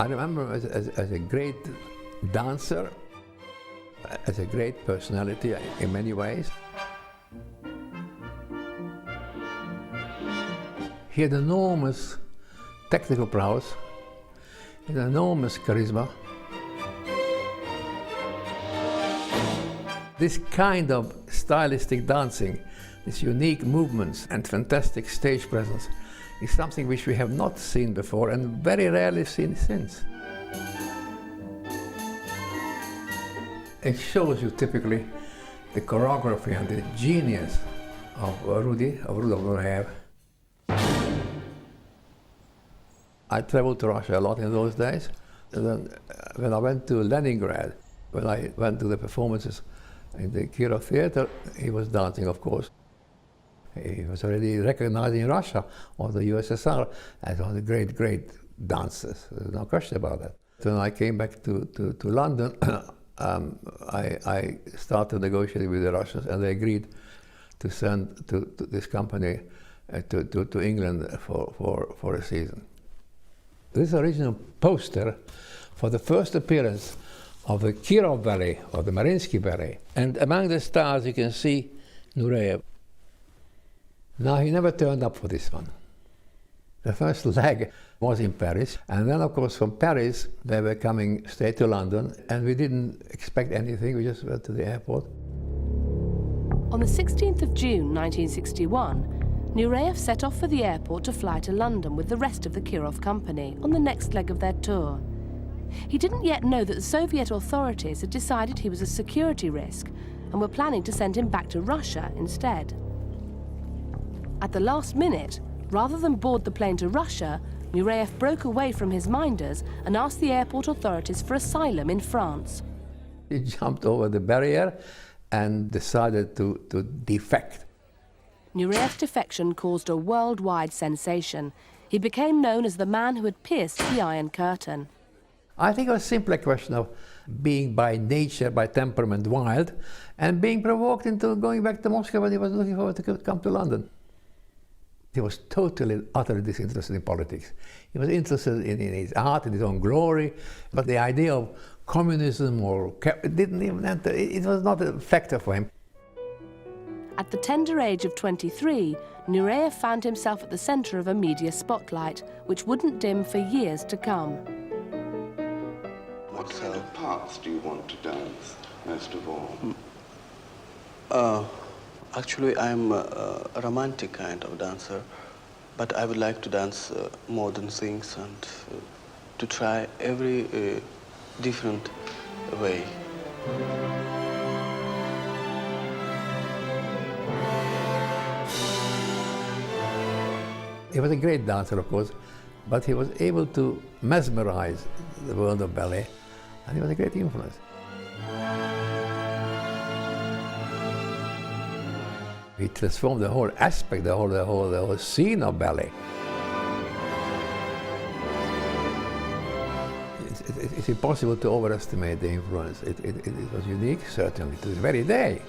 I remember him as a great dancer, as a great personality in many ways. He had enormous technical prowess, he had enormous charisma. This kind of stylistic dancing, these unique movements and fantastic stage presence is something which we have not seen before and very rarely seen since. It shows you typically the choreography and the genius of Rudolf Nureyev. I traveled to Russia a lot in those days. And then when I went to Leningrad, when I went to the performances in the Kirov Theater, he was dancing, of course. He was already recognized in Russia or the USSR as one of the great, great dancers. There's no question about that. When I came back to London, I started negotiating with the Russians, and they agreed to send to this company to England for a season. This original poster for the first appearance of the Kirov Ballet, or the Mariinsky Ballet, and among the stars you can see Nureyev. Now, he never turned up for this one. The first leg was in Paris, and then of course from Paris they were coming straight to London, and we didn't expect anything, we just went to the airport. On the 16th of June 1961, Nureyev set off for the airport to fly to London with the rest of the Kirov company on the next leg of their tour. He didn't yet know that the Soviet authorities had decided he was a security risk and were planning to send him back to Russia instead. At the last minute, rather than board the plane to Russia, Nureyev broke away from his minders and asked the airport authorities for asylum in France. He jumped over the barrier and decided to defect. Nureyev's defection caused a worldwide sensation. He became known as the man who had pierced the Iron Curtain. I think it was simply a question of being by nature, by temperament, wild, and being provoked into going back to Moscow when he was looking forward to come to London. He was totally, utterly disinterested in politics. He was interested in his art, in his own glory, but the idea of communism it didn't even enter. It was not a factor for him. At the tender age of 23, Nureyev found himself at the center of a media spotlight, which wouldn't dim for years to come. What kind of parts do you want to dance most of all? Actually, I'm a romantic kind of dancer, but I would like to dance modern things and to try every different way. He was a great dancer, of course, but he was able to mesmerize the world of ballet, and he was a great influence. He transformed the whole aspect, the whole scene of ballet. It's impossible to overestimate the influence. It was unique, certainly, to this very day.